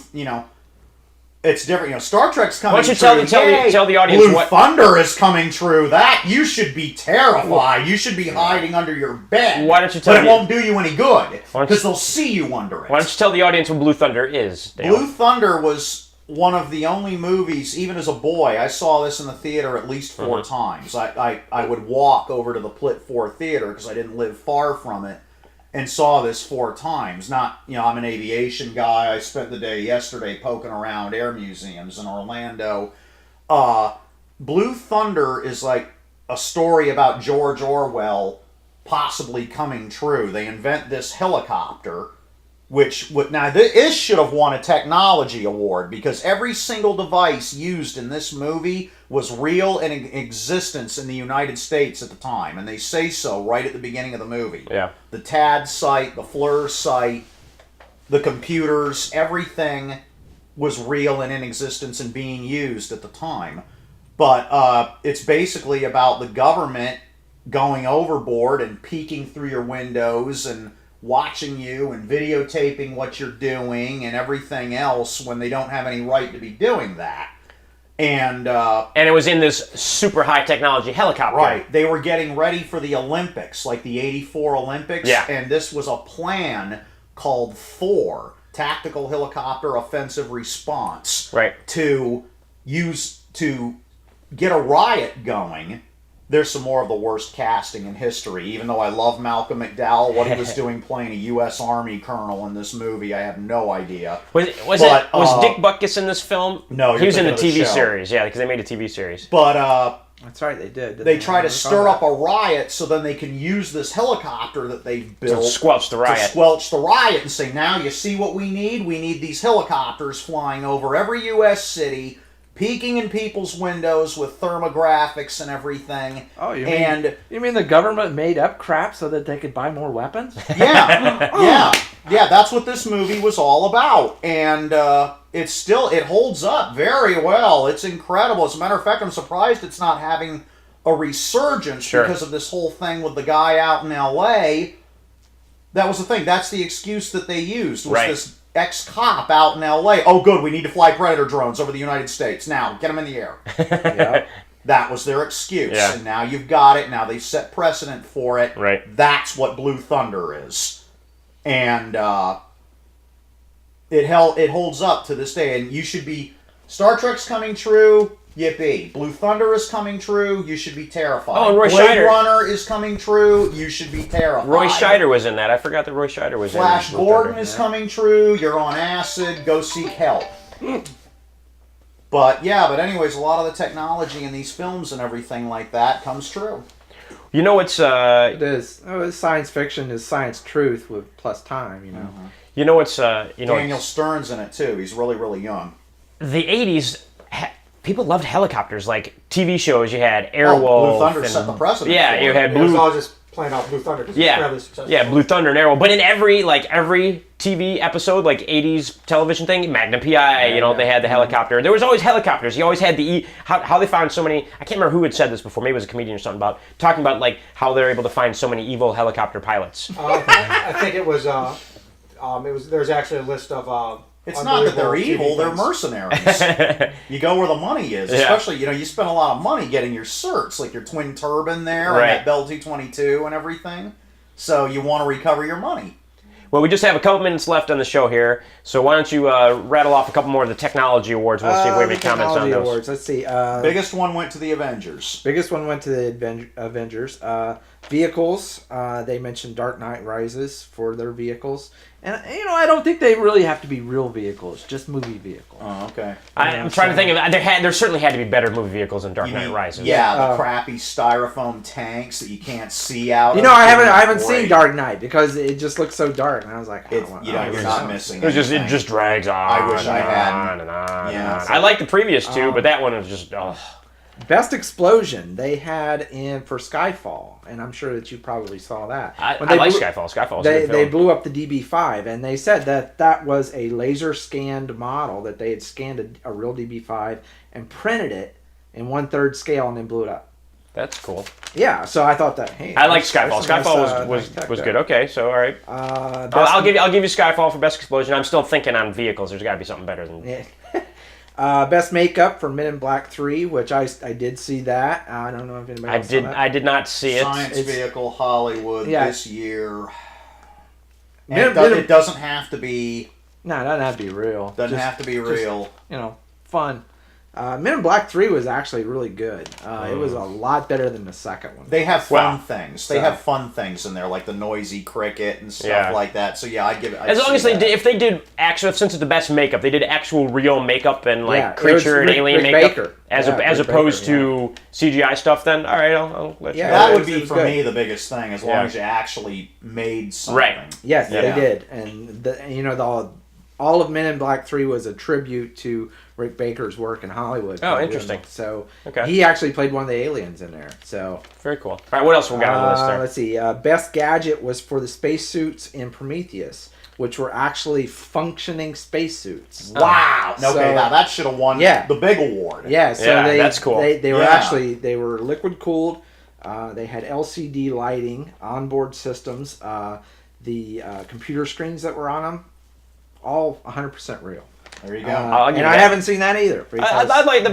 it's different. Star Trek's coming true. Why don't you tell the audience Blue Thunder is coming true. That you should be terrified. You should be hiding under your bed. Why don't you tell But it won't do you any good, because they'll see you under it. Why don't you tell the audience what Blue Thunder is, Dale? Blue Thunder was one of the only movies, even as a boy, I saw this in the theater at least 4 times. I would walk over to the Plit 4 theater, because I didn't live far from it, and saw this 4 times. Not, I'm an aviation guy. I spent the day yesterday poking around air museums in Orlando. Blue Thunder is like a story about George Orwell possibly coming true. They invent this helicopter, this should have won a technology award, because every single device used in this movie was real and in existence in the United States at the time, and they say so right at the beginning of the movie. Yeah. The TAD site, the FLIR site, the computers, everything was real and in existence and being used at the time. But it's basically about the government going overboard and peeking through your windows and watching you and videotaping what you're doing and everything else when they don't have any right to be doing that. And it was in this super high technology helicopter. Right. They were getting ready for the Olympics, like the '84 Olympics. Yeah. And this was a plan called THOR, Tactical Helicopter Offensive Response. Right. To get a riot going. There's some more of the worst casting in history. Even though I love Malcolm McDowell, what he was doing playing a U.S. Army colonel in this movie, I have no idea. Was Dick Butkus in this film? No, he was in the TV show. series. Yeah, because they made a TV series. But that's right, they did. They try to stir up a riot so then they can use this helicopter that they've built to squelch the riot. And say, now you see what we need? We need these helicopters flying over every U.S. city, peeking in people's windows with thermographics and everything. Oh, you mean the government made up crap so that they could buy more weapons? Yeah, yeah. That's what this movie was all about, and it holds up very well. It's incredible. As a matter of fact, I'm surprised it's not having a resurgence because of this whole thing with the guy out in L.A. That was the thing. That's the excuse that they used. Was this ex-cop out in L.A. Oh, good, we need to fly Predator drones over the United States. Now, get them in the air. Yep. That was their excuse. Yeah. And now you've got it. Now they've set precedent for it. Right. That's what Blue Thunder is. And it holds up to this day. And Star Trek's coming true. Yippee. Blue Thunder is coming true. You should be terrified. Oh, and Roy Blade Scheider. Runner is coming true. You should be terrified. Roy Scheider was in that. I forgot that Roy Scheider was Flash in Blue Gordon Thunder. is coming true. You're on acid. Go seek help. But anyways, a lot of the technology in these films and everything like that comes true. You know, it's it is. Science fiction is science truth with plus time. You know. Mm-hmm. You know, it's Daniel Stern's in it too. He's really, really young. The 80s. People loved helicopters, like TV shows. You had Airwolf. Blue Thunder set the precedent. Yeah, you had It was Blue. all just playing off Blue Thunder. 'Cause it's fairly successful. Yeah, Blue Thunder and Airwolf. But in every TV episode, like 80s television thing, Magnum PI, they had the helicopter. There was always helicopters. You always had how they found so many. I can't remember who had said this before. Maybe it was a comedian or something talking about like how they're able to find so many evil helicopter pilots. I think it was. There's actually a list of. It's not that they're evil; they're mercenaries. You go where the money is. Especially, you spend a lot of money getting your certs, like your twin turbine there, and that Bell 222 and everything. So you want to recover your money. Well, we just have a couple minutes left on the show here, so why don't you rattle off a couple more of the technology awards? We'll see if we have any comments on those. Awards. Let's see. Biggest one went to the Avengers. Biggest one went to the Avengers. Vehicles. They mentioned Dark Knight Rises for their vehicles. And, I don't think they really have to be real vehicles, just movie vehicles. Oh, okay. I'm trying to think of there certainly had to be better movie vehicles than Dark Knight Rises. Yeah, the crappy styrofoam tanks that you can't see out. I haven't seen Dark Knight because it just looks so dark, and I was like, you're not missing. It just drags on. I wish I had. On and on. Yeah, I like the previous two, but that one was just. Best explosion they had for Skyfall, and I'm sure that you probably saw that. I like Skyfall. Skyfall was a good film. They blew up the DB5, and they said that was a laser scanned model, that they had scanned a real DB5 and printed it in 1/3 scale and then blew it up. That's cool. Yeah, so I thought that. Hey, I like Skyfall. Skyfall was good. Okay, so all right. I'll give you Skyfall for best explosion. I'm still thinking on vehicles. There's got to be something better than. Yeah. Best makeup for Men in Black 3, which I did see that. I don't know if anybody else saw that. I did not see it. Science Vehicle Hollywood this year. It doesn't have to be. No, it doesn't have to be real. Doesn't have to be real. Fun. Men in Black 3 was actually really good. It was a lot better than the second one. They have fun things. They have fun things in there, like the noisy cricket and stuff like that. So yeah, I'd give it. As long as if they did actual, since it's the best makeup, they did actual real makeup and creature and alien makeup, as opposed to CGI stuff. Then all right, I'll let you. That would be for me the biggest thing, as long as you actually made something. Right. Yes, they did, and all of Men in Black 3 was a tribute to Rick Baker's work in Hollywood. Oh, interesting. So he actually played one of the aliens in there. So very cool. All right, what else we got on the list there? Let's see. Best gadget was for the spacesuits in Prometheus, which were actually functioning spacesuits. Wow. Now that should have won the big award. Yeah. So that's cool. They were they were liquid cooled. They had LCD lighting, onboard systems. The computer screens that were on them, all 100% real. There you go. And I haven't seen that either. Because, I'd like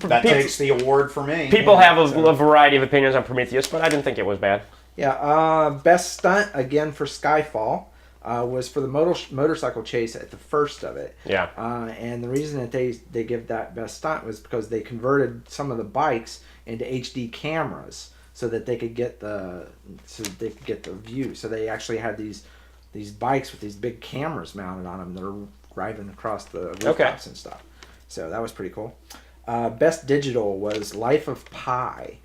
that takes the award for me. People have a variety of opinions on Prometheus, but I didn't think it was bad. Yeah. Best stunt, again, for Skyfall, was for the motorcycle chase at the first of it. Yeah. And the reason that they give that best stunt was because they converted some of the bikes into HD cameras so that they could get the view. So they actually had these bikes with these big cameras mounted on them that are driving across the rooftops and stuff. So that was pretty cool. Best digital was Life of Pi.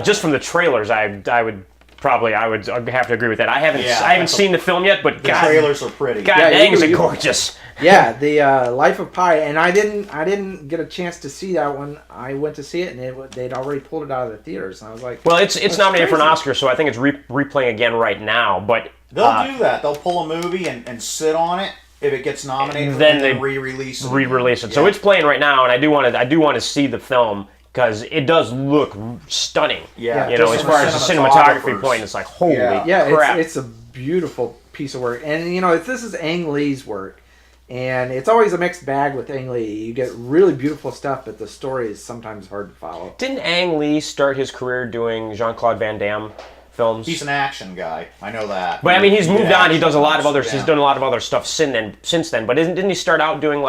Just from the trailers, I would have to agree with that. I haven't seen the film yet, but the trailers are pretty. God dang, is it gorgeous? Yeah, the Life of Pi, and I didn't get a chance to see that one. I went to see it, and they'd already pulled it out of the theaters, and I was like, well, it's nominated for an Oscar, so I think it's replaying again right now. But they'll do that. They'll pull a movie and sit on it. If it gets nominated, then they re-release it. Re-release it. Yeah. So it's playing right now, and I do want to see the film because it does look stunning. Yeah, as far as the cinematography point, it's like holy crap. It's a beautiful piece of work, and this is Ang Lee's work, and it's always a mixed bag with Ang Lee. You get really beautiful stuff, but the story is sometimes hard to follow. Didn't Ang Lee start his career doing Jean-Claude Van Damme films? He's an action guy. I know that. But I mean, he's moved on. He does a lot of other. He's done a lot of other stuff since then. But didn't he start out doing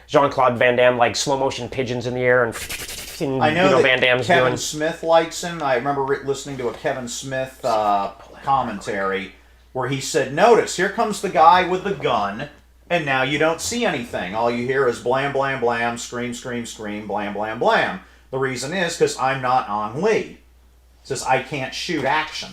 Jean-Claude Van Damme slow motion pigeons in the air and I know that Van Damme's Kevin doing. Smith likes him. I remember listening to a Kevin Smith commentary where he said, "Notice here comes the guy with the gun." And now you don't see anything. All you hear is blam, blam, blam, scream, scream, scream, blam, blam, blam. The reason is because I'm not Ang Lee. He says, I can't shoot action.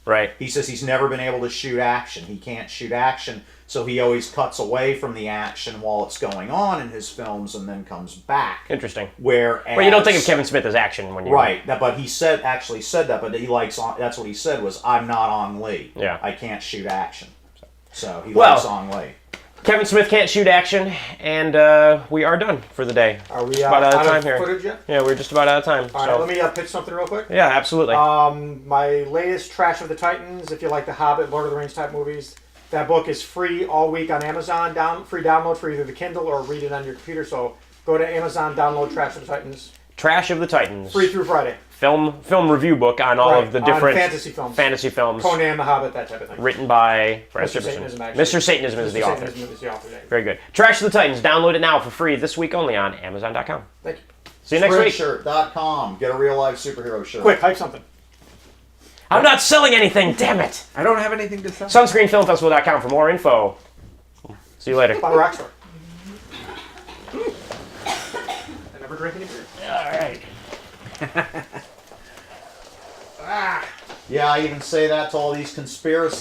Right. He says he's never been able to shoot action. He can't shoot action, so he always cuts away from the action while it's going on in his films and then comes back. Interesting. Whereas, but you don't think of Kevin Smith as action when you... Right, but he actually said that, but he likes... That's what he said was, I'm not Ang Lee. Yeah. I can't shoot action. So he likes Ang Lee. Kevin Smith can't shoot action, and we are done for the day. Are we just about out of time here? Footage yet? Yeah, we're just about out of time. All right, let me pitch something real quick. Yeah, absolutely. My latest Trash of the Titans, if you like the Hobbit, Lord of the Rings type movies, that book is free all week on Amazon. Free download for either the Kindle or read it on your computer. So go to Amazon, download Trash of the Titans. Trash of the Titans. Free through Friday. Film review book on all of the different fantasy films. Conan the Hobbit, that type of thing. Written by Mr. Satanism is the author. Is the author. Very good. Trash of the Titans. Download it now for free this week only on Amazon.com. Thank you. See you next week. Spreadshirt.com. Get a real life superhero shirt. Quick, hype something. I'm not selling anything, damn it! I don't have anything to sell. Sunscreenfilmfestival.com for more info. See you later. By Rockstar. I never drink any beer. Alright. Yeah, I even say that to all these conspiracy